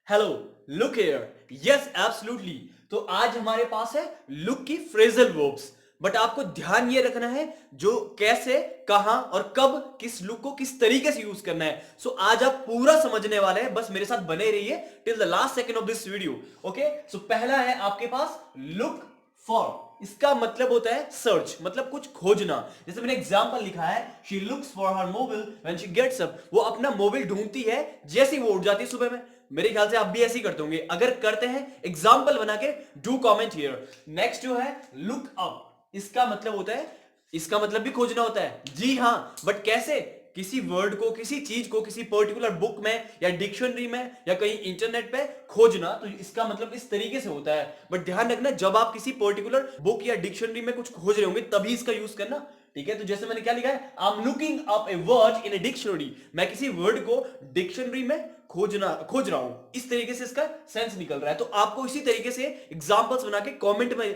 Hello, look here. Yes absolutely. तो आज हमारे पास है लुक की फ्रेजल वर्ब्स। बट आपको ध्यान ये रखना है जो कैसे, कहां और कब किस लुक को किस तरीके से यूज करना है। सो आज आप पूरा समझने वाले हैं, बस मेरे साथ बने रहिए till the last second of this video. Okay, so पहला है आपके पास लुक फॉर। इसका मतलब होता है सर्च, मतलब कुछ खोजना। जैसे मैंने एग्जांपल लिखा है, she looks for her mobile when she gets up. वो अपना मोबाइल ढूंढती है जैसे ही वो उठ जाती है सुबह में। मेरे ख्याल से आप भी ऐसे ही करते होंगे। अगर करते हैं, एग्जाम्पल बना के डू कॉमेंट हियर। नेक्स्ट जो है लुक अप। इसका मतलब होता है, इसका मतलब भी खोजना होता है, जी हां। बट कैसे? किसी वर्ड को, किसी चीज को किसी पर्टिकुलर बुक में या डिक्शनरी में या कहीं इंटरनेट पे खोजना, तो इसका मतलब इस तरीके से होता है। बट ध्यान रखना, जब आप किसी पर्टिकुलर बुक या डिक्शनरी में कुछ खोज रहे होंगे तभी इसका यूज करना। ठीक है, तो जैसे मैंने क्या लिखा है, I am looking up a word in a dictionary. मैं किसी वर्ड को डिक्शनरी में खोज रहा हूं। इस तरीके से इसका सेंस निकल रहा है। तो आपको इसी तरीके से एग्जांपल्स बना के कमेंट में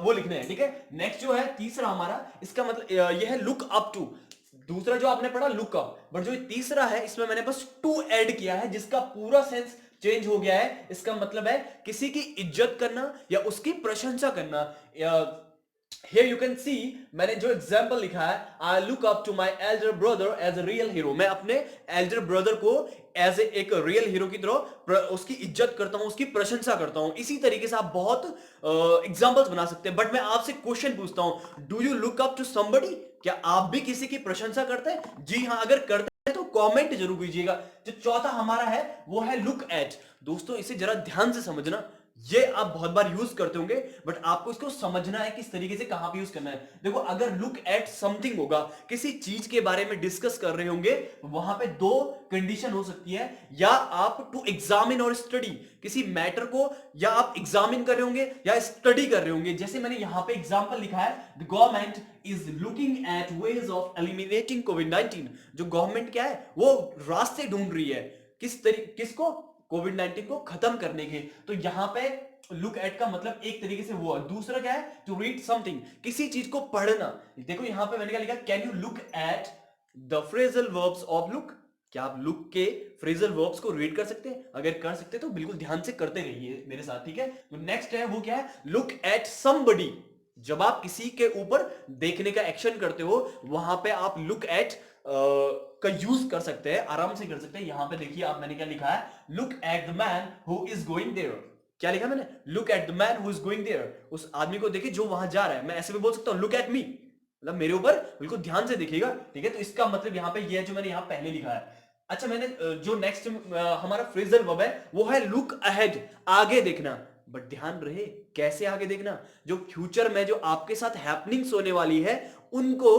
वो लिखने हैं। ठीक है, नेक्स्ट जो है तीसरा हमारा, इसका मतलब ये है लुक अप टू। दूसरा जो आपने पढ़ा लुक अप, बट जो तीसरा है इसमें मैंने बस टू ऐड किया है, जिसका पूरा सेंस चेंज हो गया है। इसका मतलब है किसी की इज्जत करना या उसकी प्रशंसा करना। Here you can see, मैंने जो एग्जाम्पल लिखा है, I look up to my elder brother as a real hero. मैं अपने एल्डर ब्रदर को एज एक रियल हीरो की तरह उसकी इज्जत करता हूं, उसकी प्रशंसा करता हूं। इसी तरीके से आप बहुत एग्जाम्पल्स बना सकते हैं। बट मैं आपसे क्वेश्चन पूछता हूं, do you look up to somebody? क्या आप भी किसी की प्रशंसा करते हैं? जी हाँ, अगर करते हैं तो कमेंट जरूर कीजिएगा। जो चौथा हमारा है वो है लुक एट। दोस्तों इसे जरा ध्यान से समझना। ये आप बहुत बार यूज करते होंगे, बट आपको इसको समझना है किस तरीके से, कहां पे यूज करना है। देखो, अगर लुक एट समथिंग होगा, किसी चीज के बारे में डिस्कस कर रहे होंगे, वहां पे दो कंडीशन हो सकती है। या आप टू एग्जामिन और स्टडी, किसी मैटर को या आप एग्जामिन कर रहे होंगे या स्टडी कर रहे होंगे। जैसे मैंने यहां पे एग्जांपल लिखा है, the government is looking at ways of eliminating कोविड-19। जो गवर्नमेंट क्या है, वो रास्ते ढूंढ रही है किसको, कोविड-19 को खत्म करने के। तो यहां पे लुक एट का मतलब एक तरीके से वो है। दूसरा क्या है, टू रीड समथिंग, किसी चीज को पढ़ना। देखो यहां पे मैंने क्या लिखा, can you look at the phrasal verbs of look? क्या आप लुक के फ्रेजल वर्ब्स को रीड कर सकते हैं? अगर कर सकते हैं तो बिल्कुल ध्यान से करते रहिए मेरे साथ। ठीक है, तो नेक्स्ट है वो क्या है, लुक एट समबडी। जब आप किसी के ऊपर देखने का एक्शन करते हो, वहां पे आप लुक एट का यूज कर सकते हैं, आराम से कर सकते हैं। यहां पे देखिए आप, मैंने क्या लिखा है, look at the man who is going there. क्या लिखा मैंने, look at the man who is going there. उस आदमी को देखिए जो वहां जा रहा है। मैं ऐसे भी बोल सकता हूं, लुक एट मी, मतलब मेरे ऊपर बिल्कुल ध्यान से देखिएगा। ठीक है, तो इसका मतलब यहां पे ये है जो मैंने यहां पहले लिखा है। अच्छा, मैंने जो नेक्स्ट हमारा फ्रेजल वर्ब है वो है लुक अहेड, आगे देखना। बट ध्यान रहे, कैसे आगे देखना, जो फ्यूचर में जो आपके साथ हैपनिंग्स होने वाली है उनको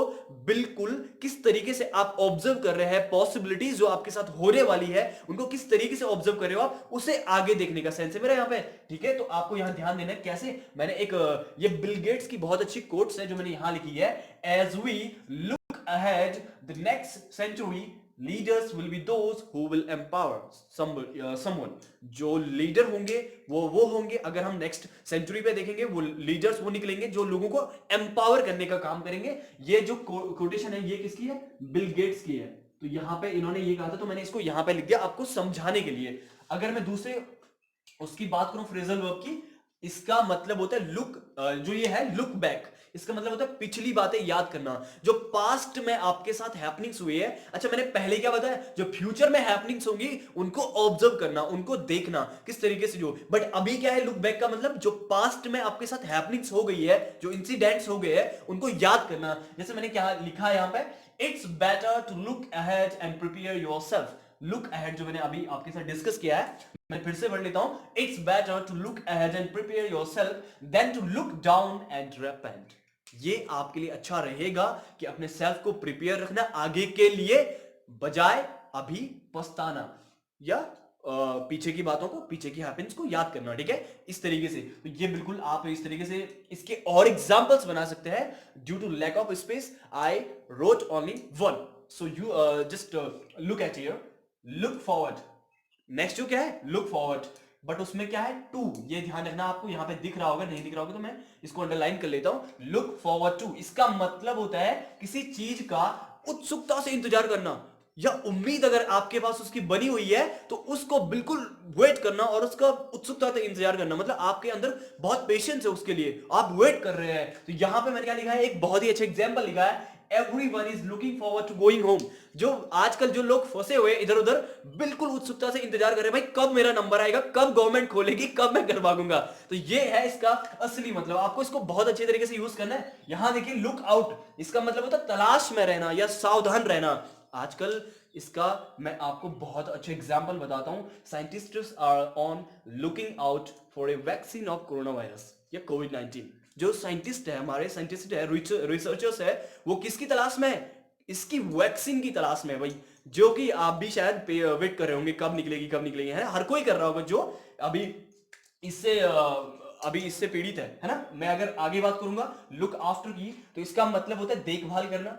बिल्कुल किस तरीके से आप ऑब्जर्व कर रहे हैं, पॉसिबिलिटीज जो आपके साथ होने वाली है उनको किस तरीके से ऑब्जर्व कर रहे हो आप, उसे आगे देखने का सेंस है मेरा यहाँ पे। ठीक है, तो आपको यहाँ ध्यान देना है कैसे। मैंने एक ये बिल गेट्स की बहुत अच्छी कोट्स है जो मैंने यहां लिखी है, as we look ahead the next century leaders will be those who will empower someone. जो लीडर होंगे वो होंगे, अगर हम नेक्स्ट सेंचुरी पे देखेंगे, वो लीडर्स वो निकलेंगे जो लोगों को एम्पावर करने का काम करेंगे। ये जो कोटेशन है ये किसकी है, बिल गेट्स की है। तो यहां पे इन्होंने ये कहा था, तो मैंने इसको यहां पे लिख दिया आपको समझाने के लिए। अगर मैं दूसरे उसकी बात करूं फ्रेजल वर्ब की, इसका मतलब होता है लुक, जो ये है लुक बैक, इसका मतलब होता है पिछली बातें याद करना, जो पास्ट में आपके साथ हैपनिंग्स हुई है। अच्छा, मैंने पहले क्या बताया, जो फ्यूचर में हैपनिंग्स होंगी उनको ऑब्जर्व करना, उनको देखना किस तरीके से जो। बट अभी क्या है लुक बैक का मतलब, जो पास्ट में आपके साथ हैपनिंग्स हो गई है, जो इंसिडेंट्स हो गए हैं उनको याद करना। जैसे मैंने क्या लिखा है यहां पे, it's better to look ahead and prepare yourself. Look ahead जो मैंने अभी आपके साथ डिस्कस किया है, मैं फिर से पढ़ लेता हूं, it's better to look ahead and prepare yourself then to look down and repent. ये आपके लिए अच्छा रहेगा कि अपने सेल्फ को प्रिपेयर रखना आगे के लिए, बजाय अभी पछताना या पीछे की बातों को, पीछे की हैपेंस को याद करना। ठीक है, इस तरीके से। तो ये बिल्कुल आप इस तरीके से इसके और एग्जांपल्स बना सकते हैं। Due to lack of space I wrote only one, so you just look at here, look forward. Next जो क्या है, लुक फॉरवर्ड, बट उसमें क्या है, टू। ये ध्यान रखना, आपको यहां पे दिख रहा होगा, नहीं दिख रहा होगा तो मैं इसको अंडरलाइन कर लेता हूं। लुक फॉरवर्ड टू, इसका मतलब होता है किसी चीज का उत्सुकता से इंतजार करना। या उम्मीद अगर आपके पास उसकी बनी हुई है तो उसको बिल्कुल वेट करना और उसका उत्सुकता से इंतजार करना, मतलब आपके अंदर बहुत पेशेंस है उसके लिए, आप वेट कर रहे हैं। तो यहां पे मैंने क्या लिखा है, एक बहुत ही अच्छा एग्जांपल लिखा है, everyone is looking forward to going home. जो आजकल जो लोग फंसे हुए इधर उधर, बिल्कुल उत्सुकता से इंतजार कर रहे हैं, भाई कब मेरा नंबर आएगा, कब गवर्नमेंट खोलेगी, कब मैं घर भागूंगा। तो ये है इसका असली मतलब, आपको इसको बहुत अच्छे तरीके से यूज करना है। यहां देखिए लुक आउट, इसका मतलब होता है तलाश में रहना या सावधान रहना। आजकल इसका मैं आपको बहुत अच्छे एग्जांपल बताता हूं। Scientists are on looking out for a vaccine of corona virus या कोविड-19। जो साइंटिस्ट है, हमारे साइंटिस्ट है, रिसर्चर्स है, वो किसकी तलाश में है, इसकी वैक्सीन की तलाश में है भाई। जो कि आप भी शायद वेट कर रहे होंगे कब निकलेगी कब निकलेगी, है ना, हर कोई कर रहा होगा जो अभी इससे पीड़ित है ना। मैं अगर आगे बात करूंगा लुक आफ्टर की, तो इसका मतलब होता है देखभाल करना,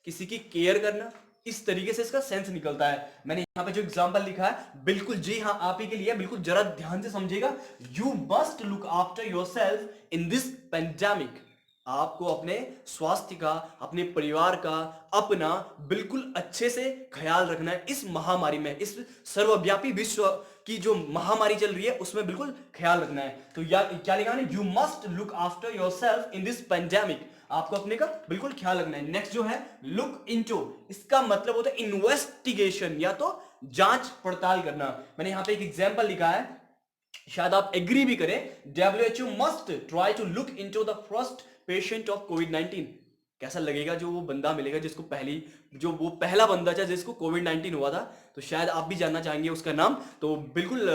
किसी की केयर करना, इस तरीके से इसका सेंस निकलता है। मैंने यहां पे जो एग्जांपल लिखा है, बिल्कुल जी हाँ आप ही के लिए, बिल्कुल जरा ध्यान से समझिएगा। You must look after yourself in this pandemic. आपको अपने स्वास्थ्य का, अपने परिवार का, अपना बिल्कुल अच्छे से ख्याल रखना है इस महामारी में, इस सर्वव्यापी विश्व की जो महामारी चल रही है उसमें बिल्कुल ख्याल रखना है। तो क्या लिखा है, you must look after yourself in this pandemic, आपको अपने का बिल्कुल ख्याल रखना है। नेक्स्ट जो है लुक इनटू, इसका मतलब होता है इन्वेस्टिगेशन या तो जांच पड़ताल करना। मैंने यहां पे एक एग्जांपल लिखा है, शायद आप एग्री भी करें, WHO must try to look into the first patient of कोविड-19। कैसा लगेगा जो वो बंदा मिलेगा जिसको वो पहला बंदा था जिसको कोविड-19 हुआ था, तो शायद आप भी जानना चाहेंगे उसका नाम। तो बिल्कुल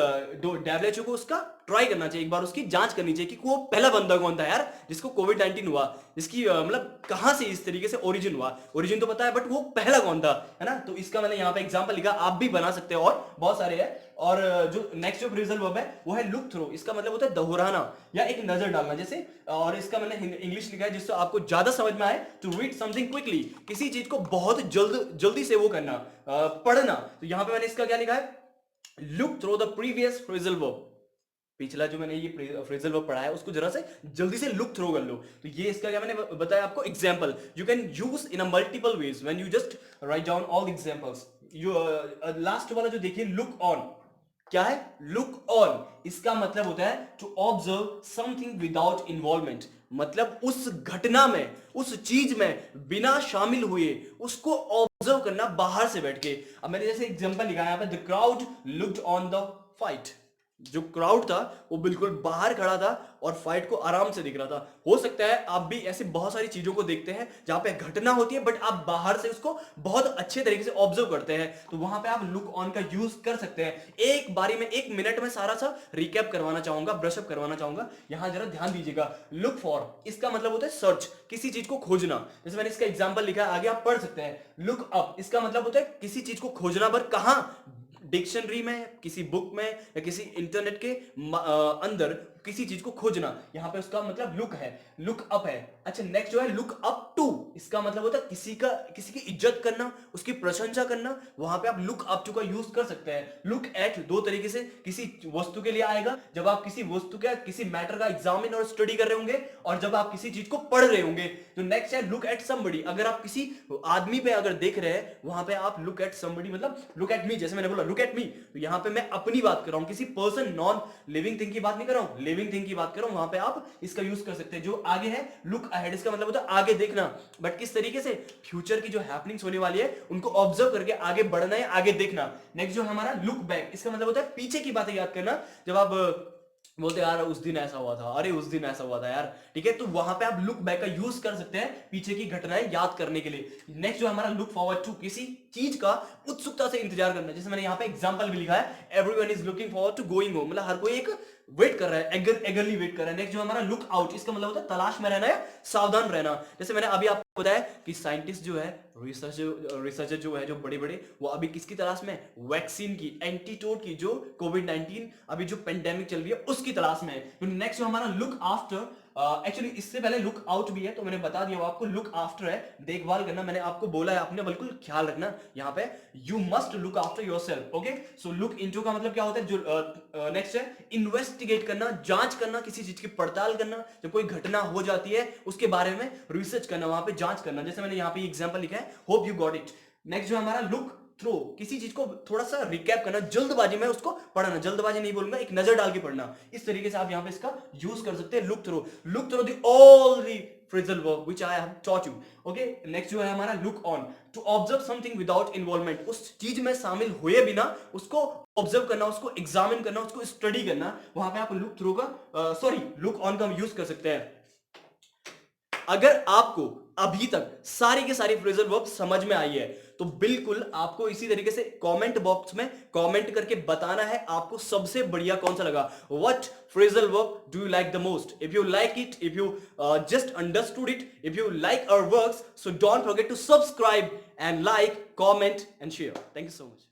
WHO को उसका ट्राई करना चाहिए, एक बार उसकी जांच करनी चाहिए कि वो पहला बंदा कौन था यार जिसको कोविड-19 हुआ, जिसकी मतलब कहां से इस तरीके से ओरिजिन हुआ। ओरिजिन तो पता है बट वो पहला कौन था, है ना। तो इसका मैंने यहाँ पे एग्जांपल लिखा, आप भी बना सकते हो और बहुत सारे हैं। और जो नेक्स्ट जो फ्रेजल वर्ब है वो है लुक थ्रू, इसका मतलब होता है दोहराना या एक नजर डालना जैसे। और इसका मैंने इंग्लिश लिखा है जिससे आपको ज्यादा समझ में आए, टू रीड समथिंग क्विकली, किसी चीज को बहुत जल्दी से वो करना, पढ़ना। तो यहां पे मैंने इसका क्या लिखा है, look through the previous phrasal verb. पिछला जो मैंने ये फ्रेजल वर्ब पढ़ा है उसको जरा से जल्दी से लुक थ्रू कर लो। तो ये इसका क्या मैंने बताया आपको example, you can use in a multiple ways when you just write down all examples. You last वाला जो देखिए लुक ऑन, क्या है, लुक ऑन, इसका मतलब होता है to observe something without involvement, मतलब उस घटना में, उस चीज में बिना शामिल हुए उसको ऑब्जर्व करना बाहर से बैठ के। अब मैंने जैसे एग्जांपल लिखा है यहाँ पे, the crowd looked on the fight. जो क्राउड था वो बिल्कुल बाहर खड़ा था और फाइट को आराम से दिख रहा था। हो सकता है आप भी ऐसी बहुत सारी चीजों को देखते हैं जहां पे घटना होती है बट आप बाहर से उसको बहुत अच्छे तरीके से ऑब्जर्व करते हैं, तो वहां पे आप लुक ऑन का यूज कर सकते हैं। एक बारी में 1 मिनट में सारा सा रिकैप करवाना चाहूंगा, ब्रशअप करवाना चाहूंगा, यहां जरा ध्यान दीजिएगा। लुक फॉर, इसका मतलब होता है सर्च, किसी चीज को खोजना, जैसे मैंने इसका एग्जाम्पल लिखा है, आगे आप पढ़ सकते हैं। लुक अप, इसका मतलब होता है किसी चीज को खोजना, पर कहां, डिक्शनरी में, किसी बुक में या किसी इंटरनेट के अंदर किसी चीज को खोजना, यहां पे उसका मतलब लुक है, लुक अप है। अच्छा नेक्स्ट जो है लुक अप टू, इसका मतलब होता है किसी की इज्जत करना, उसकी प्रशंसा करना, वहां पे आप लुक अप टू का यूज कर सकते हैं। लुक एट दो तरीके से किसी वस्तु के लिए आएगा, जब आप किसी वस्तु का, किसी मैटर का एग्जामिन और स्टडी कर रहे होंगे, और जब आप किसी चीज को पढ़ रहे होंगे। तो नेक्स्ट है लुक एट समबडी, अगर आप किसी आदमी पे अगर देख रहे हैं, वहां पे आप लुक एट समबडी, मतलब लुक एट मी, जैसे मैंने बोला लुक एट मी, तो यहां पे मैं अपनी बात कर रहा हूं, किसी पर्सन नॉन लिविंग थिंग की बात नहीं कर रहा हूं, लिविंग थिंग की बात कर रहा हूं, वहां पे आप इसका यूज कर सकते हैं। जो आगे है लुक अहेड, इसका मतलब होता है आगे देखना, बट किस तरीके से, फ्यूचर की जो हैपनिंग्स होने वाली है उनको ऑब्जर्व करके आगे बढ़ना है, आगे देखना। नेक्स्ट जो हमारा लुक बैक, इसका मतलब होता है पीछे की बातें याद करना, जब आप बोलते यार उस दिन ऐसा हुआ था, अरे उस दिन ऐसा हुआ था यार, ठीक है, तो वहां पे आप लुक बैक का यूज कर सकते हैं पीछे की घटनाएं याद करने के लिए। नेक्स्ट जो हमारा लुक फॉरवर्ड टू, किसी चीज का उत्सुकता से इंतजार करना, जैसे मैंने यहाँ पे एग्जांपल भी लिखा है, everyone is looking forward to going home, मतलब हर कोई एक वेट कर रहा है, एगरली वेट कर रहा है। नेक्स्ट जो हमारा लुक आउट, इसका मतलब होता है तलाश में रहना है, सावधान रहना। जैसे मैंने अभी आपको बताया कि साइंटिस्ट जो है, रिसर्चर जो है, जो बड़े बड़े, वो अभी किसकी तलाश में, वैक्सीन की, एंटीटोड की, जो कोविड-19 अभी जो पेंडेमिक चल रही है उसकी तलाश में है। तो नेक्स्ट जो हमारा लुक आफ्टर, एक्चुअली इससे पहले लुक आउट भी है, तो मैंने बता दिया आपको, लुक आफ्टर है देखभाल करना, मैंने आपको बोला है, आपने बिल्कुल ख्याल रखना। यहाँ पे you must look after yourself, okay. So look into का मतलब क्या होता है, जो नेक्स्ट है इन्वेस्टिगेट करना, जांच करना, किसी चीज की पड़ताल करना, जब कोई घटना हो जाती है उसके बारे में रिसर्च करना, वहां पे जांच करना, जैसे मैंने यहाँ पे एग्जांपल लिखा है, hope you got it. Next जो हमारा लुक थ्रो, किसी चीज को थोड़ा सा रिकैप करना, जल्दबाजी में उसको पढ़ना, जल्दबाजी नहीं बोलूंगा, एक नजर डाल के पढ़ना, इस तरीके से आप यहां पे इसका यूज कर सकते हैं, look through the all the phrasal verb which I have taught you. Okay, next जो है हमारा look on, to observe something without involvement, उस चीज में शामिल हुए बिना उसको ऑब्जर्व करना, उसको एग्जामिन करना, उसको स्टडी करना, वहां पे आप लुक थ्रू का लुक ऑन का यूज कर सकते हैं। अगर आपको अभी तक सारी के सारी फ्रेजल वर्ब समझ में आई है तो बिल्कुल आपको इसी तरीके से कमेंट बॉक्स में कमेंट करके बताना है आपको सबसे बढ़िया कौन सा लगा, what phrasal verb do you like the most. If you like it, if you just understood it, if you like our works, so don't forget to subscribe and like, comment and share. Thank you so much.